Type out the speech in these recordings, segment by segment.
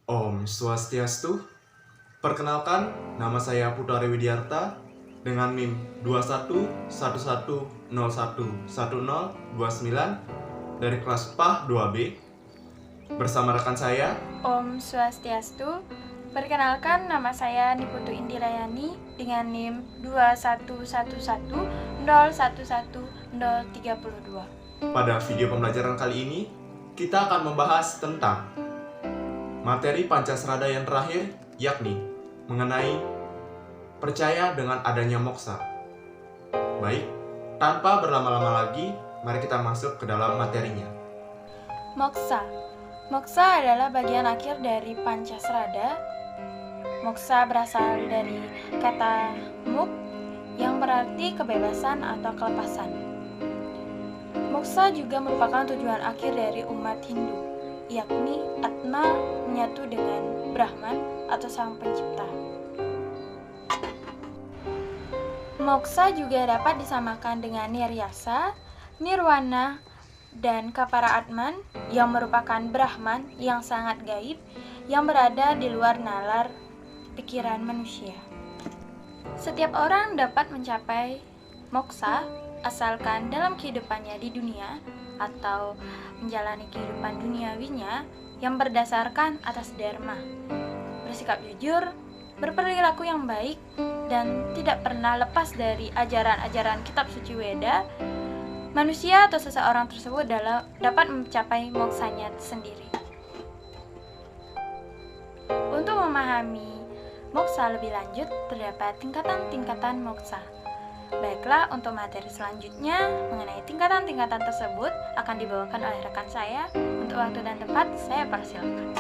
Om Swastiastu. Perkenalkan, nama saya Putra Widyarta dengan NIM 2111011029 dari kelas PAH 2B bersama rekan saya. Om Swastiastu. Perkenalkan, nama saya Niputu Indirayani dengan NIM 21110110032. Pada video pembelajaran kali ini, kita akan membahas tentang materi Pancasrada yang terakhir, yakni mengenai percaya dengan adanya moksa. Baik, tanpa berlama-lama lagi, mari kita masuk ke dalam materinya. Moksa. Moksa adalah bagian akhir dari Pancasrada. Moksa berasal dari kata muk yang berarti kebebasan atau kelepasan. Moksa juga merupakan tujuan akhir dari umat Hindu, yakni Atma menyatu dengan Brahman atau Sang Pencipta. Moksa juga dapat disamakan dengan Niryasa, Nirwana, dan Kapara Atman yang merupakan Brahman yang sangat gaib yang berada di luar nalar pikiran manusia. Setiap orang dapat mencapai moksa asalkan dalam kehidupannya di dunia atau menjalani kehidupan duniawinya yang berdasarkan atas dharma, bersikap jujur, berperilaku yang baik, dan tidak pernah lepas dari ajaran-ajaran kitab suci Weda. Manusia atau seseorang tersebut dapat mencapai moksanya sendiri. Untuk memahami moksa lebih lanjut, terdapat tingkatan-tingkatan moksa. Baiklah, untuk materi selanjutnya mengenai tingkatan-tingkatan tersebut akan dibawakan oleh rekan saya. Untuk waktu dan tempat, saya persilakan.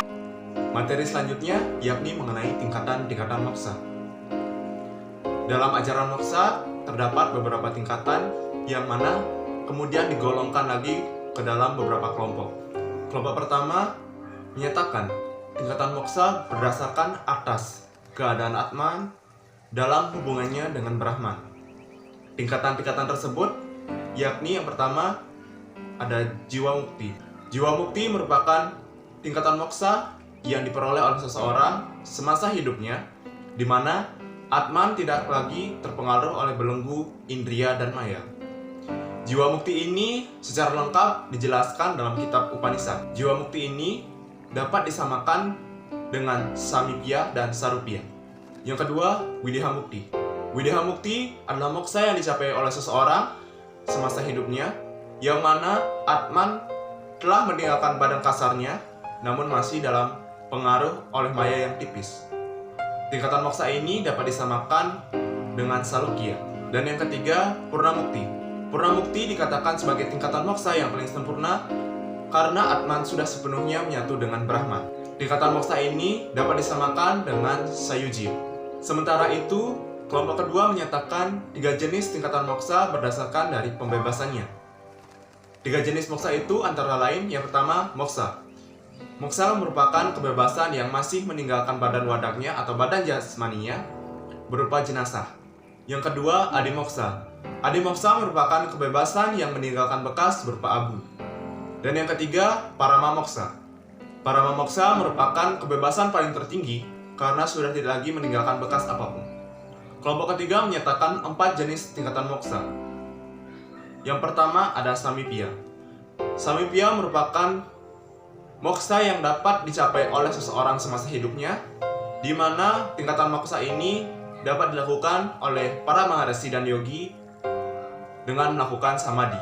Materi selanjutnya yakni mengenai tingkatan-tingkatan moksa. Dalam ajaran moksa terdapat beberapa tingkatan yang mana kemudian digolongkan lagi ke dalam beberapa kelompok. Kelompok pertama menyatakan tingkatan moksa berdasarkan atas keadaan Atman dalam hubungannya dengan Brahman. Tingkatan-tingkatan tersebut yakni yang pertama ada jiwa mukti. Jiwa mukti merupakan tingkatan moksa yang diperoleh oleh seseorang semasa hidupnya, di mana Atman tidak lagi terpengaruh oleh belenggu, indria, dan maya. Jiwa mukti ini secara lengkap dijelaskan dalam kitab Upanishad. Jiwa mukti ini dapat disamakan dengan Samipya dan Sarupya. Yang kedua, Wideha mukti. Wideha mukti adalah moksa yang dicapai oleh seseorang semasa hidupnya, yang mana Atman telah meninggalkan badan kasarnya, namun masih dalam pengaruh oleh maya yang tipis. Tingkatan moksa ini dapat disamakan dengan Salukya. Dan yang ketiga, Purna mukti. Purna mukti dikatakan sebagai tingkatan moksa yang paling sempurna karena Atman sudah sepenuhnya menyatu dengan Brahman. Tingkatan moksa ini dapat disamakan dengan Sayujya. Sementara itu, kelompok kedua menyatakan 3 jenis tingkatan moksa berdasarkan dari pembebasannya. 3 jenis moksa itu antara lain, yang pertama, moksa. Moksa merupakan kebebasan yang masih meninggalkan badan wadaknya atau badan jasmaninya berupa jenazah. Yang kedua, adimoksa. Adimoksa merupakan kebebasan yang meninggalkan bekas berupa abu. Dan yang ketiga, paramamoksa. Paramamoksa merupakan kebebasan paling tertinggi karena sudah tidak lagi meninggalkan bekas apapun. Kelompok ketiga menyatakan 4 jenis tingkatan moksa. Yang pertama ada Samipya. Samipya merupakan moksa yang dapat dicapai oleh seseorang semasa hidupnya, di mana tingkatan moksa ini dapat dilakukan oleh para maharshi dan yogi dengan melakukan samadhi,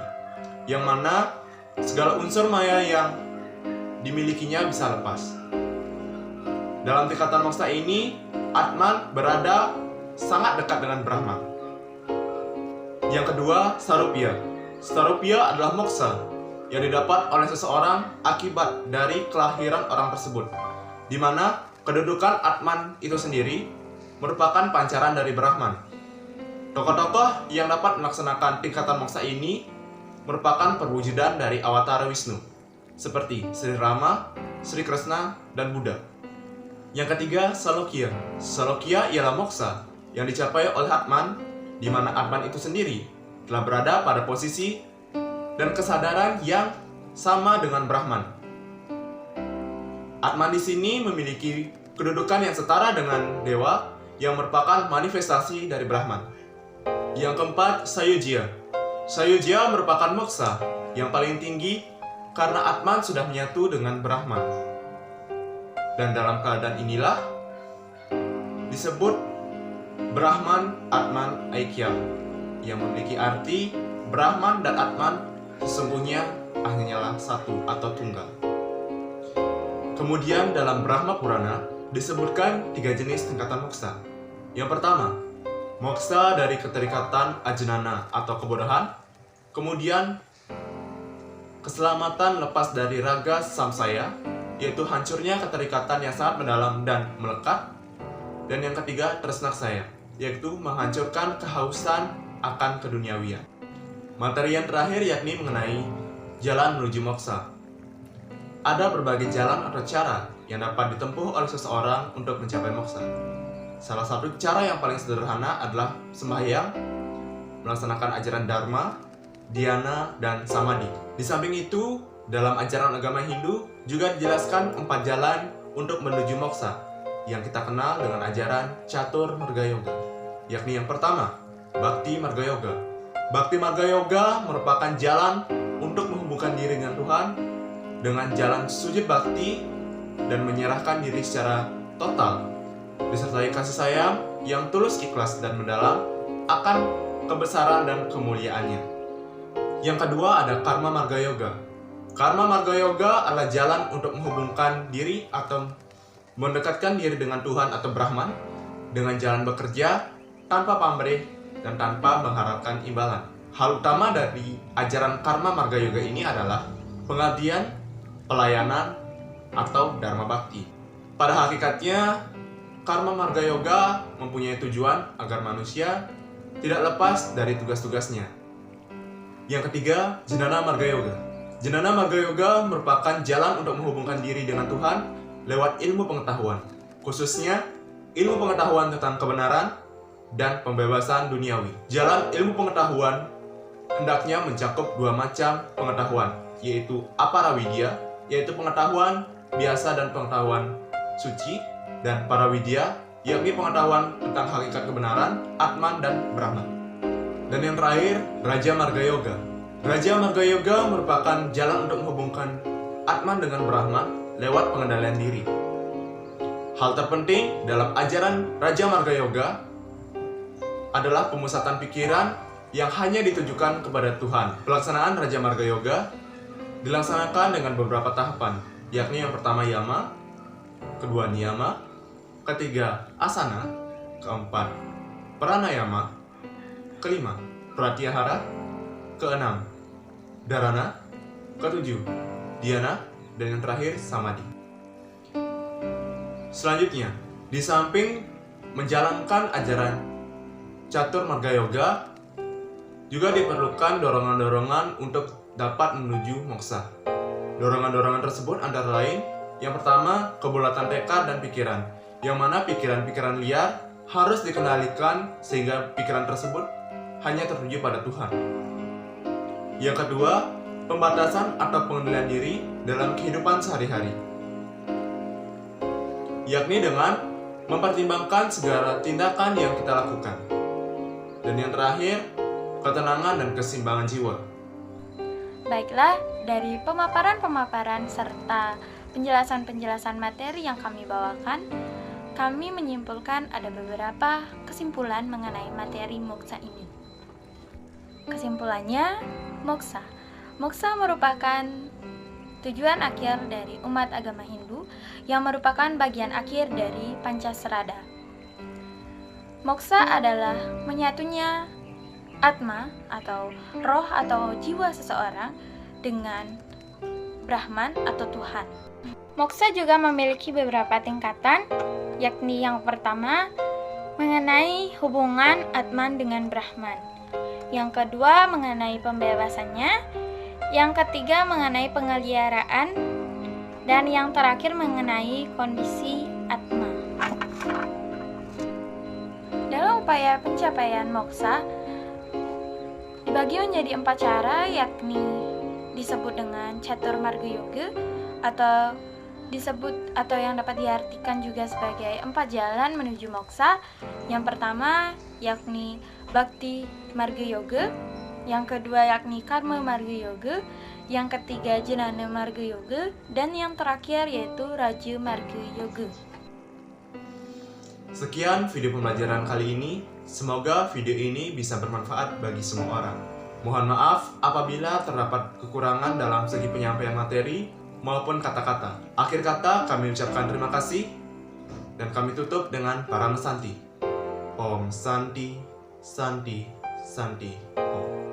yang mana segala unsur maya yang dimilikinya bisa lepas. Dalam tingkatan moksa ini, Atman berada sangat dekat dengan Brahma. Yang kedua, Sarupya. Sarupya adalah moksa yang didapat oleh seseorang akibat dari kelahiran orang tersebut, di mana kedudukan Atman itu sendiri merupakan pancaran dari Brahman. Tokoh-tokoh yang dapat melaksanakan tingkatan moksa ini merupakan perwujudan dari Awatara Wisnu, seperti Sri Rama, Sri Krishna, dan Buddha. Yang ketiga, Salokya. Salokya ialah moksa yang dicapai oleh Atman, di mana Atman itu sendiri telah berada pada posisi dan kesadaran yang sama dengan Brahman. Atman di sini memiliki kedudukan yang setara dengan dewa yang merupakan manifestasi dari Brahman. Yang keempat, Sayujya. Sayujya merupakan moksa yang paling tinggi karena Atman sudah menyatu dengan Brahman. Dan dalam keadaan inilah disebut Brahman Atman Aikya, yang memiliki arti Brahman dan Atman sesungguhnya hanyalah satu atau tunggal. Kemudian dalam Brahma Purana disebutkan 3 jenis tingkatan moksa. Yang pertama, moksa dari keterikatan ajnana atau kebodohan. Kemudian keselamatan lepas dari raga samsaya, yaitu hancurnya keterikatan yang sangat mendalam dan melekat. Dan yang ketiga, tresnaksaya, yaitu menghancurkan kehausan akan keduniawian. Materi yang terakhir yakni mengenai jalan menuju moksa. Ada berbagai jalan atau cara yang dapat ditempuh oleh seseorang untuk mencapai moksa. Salah satu cara yang paling sederhana adalah sembahyang, melaksanakan ajaran Dharma, Dhyana, dan Samadhi. Di samping itu, dalam ajaran agama Hindu juga dijelaskan 4 jalan untuk menuju moksa yang kita kenal dengan ajaran Catur Marga Yoga, yakni yang pertama, Bhakti Marga Yoga. Bhakti Marga Yoga merupakan jalan untuk menghubungkan diri dengan Tuhan dengan jalan sujud bakti dan menyerahkan diri secara total, disertai kasih sayang yang tulus, ikhlas, dan mendalam akan kebesaran dan kemuliaannya. Yang kedua ada Karma Marga Yoga. Karma Marga Yoga adalah jalan untuk menghubungkan diri atau mendekatkan diri dengan Tuhan atau Brahman dengan jalan bekerja tanpa pamrih dan tanpa mengharapkan imbalan. Hal utama dari ajaran Karma Marga Yoga ini adalah pengabdian, pelayanan, atau Dharma Bakti. Pada hakikatnya, Karma Marga Yoga mempunyai tujuan agar manusia tidak lepas dari tugas-tugasnya. Yang ketiga, Jnana Marga Yoga. Jnana Marga Yoga merupakan jalan untuk menghubungkan diri dengan Tuhan lewat ilmu pengetahuan, khususnya ilmu pengetahuan tentang kebenaran dan pembebasan duniawi. Jalan ilmu pengetahuan hendaknya mencakup 2 macam pengetahuan, yaitu Aparavidya, yaitu pengetahuan biasa dan pengetahuan suci, dan Parawidya, yakni pengetahuan tentang hakikat kebenaran, Atman dan Brahman. Dan yang terakhir, Raja Marga Yoga. Raja Marga Yoga merupakan jalan untuk menghubungkan Atman dengan Brahman lewat pengendalian diri. Hal terpenting dalam ajaran Raja Marga Yoga adalah pemusatan pikiran yang hanya ditujukan kepada Tuhan. Pelaksanaan Raja Marga Yoga dilaksanakan dengan beberapa tahapan, yakni yang pertama yama, kedua niyama, ketiga asana, keempat pranayama, kelima pratyahara, keenam dharana, ketujuh dhyana, dan yang terakhir samadhi. Selanjutnya, di samping menjalankan ajaran Catur Marga Yoga, juga diperlukan dorongan-dorongan untuk dapat menuju moksa. Dorongan-dorongan tersebut antara lain, yang pertama, kebulatan tekad dan pikiran, yang mana pikiran-pikiran liar harus dikendalikan sehingga pikiran tersebut hanya tertuju pada Tuhan. Yang kedua, pembatasan atau pengendalian diri dalam kehidupan sehari-hari, yakni dengan mempertimbangkan segala tindakan yang kita lakukan. Dan yang terakhir, ketenangan dan keseimbangan jiwa. Baiklah, dari pemaparan-pemaparan serta penjelasan-penjelasan materi yang kami bawakan, kami menyimpulkan ada beberapa kesimpulan mengenai materi moksa ini. Kesimpulannya, moksa. Moksa merupakan tujuan akhir dari umat agama Hindu yang merupakan bagian akhir dari Pancasrada. Moksa adalah menyatunya Atma atau roh atau jiwa seseorang dengan Brahman atau Tuhan. Moksa juga memiliki beberapa tingkatan, yakni yang pertama mengenai hubungan Atman dengan Brahman, yang kedua mengenai pembebasannya, yang ketiga mengenai pengeliharaan, dan yang terakhir mengenai kondisi Atma. Dalam upaya pencapaian moksa dibagi menjadi 4 cara, yakni disebut dengan Catur Marga Yoga atau disebut atau yang dapat diartikan juga sebagai 4 jalan menuju moksa. Yang pertama yakni Bhakti Marga Yoga, yang kedua yakni Karma Marga Yoga, yang ketiga Jnana Marga Yoga, dan yang terakhir yaitu Raja Marga Yoga. Sekian video pembelajaran kali ini. Semoga video ini bisa bermanfaat bagi semua orang. Mohon maaf apabila terdapat kekurangan dalam segi penyampaian materi maupun kata-kata. Akhir kata kami ucapkan terima kasih dan kami tutup dengan Param Santi. Om Santi, Santi, Santi, Om.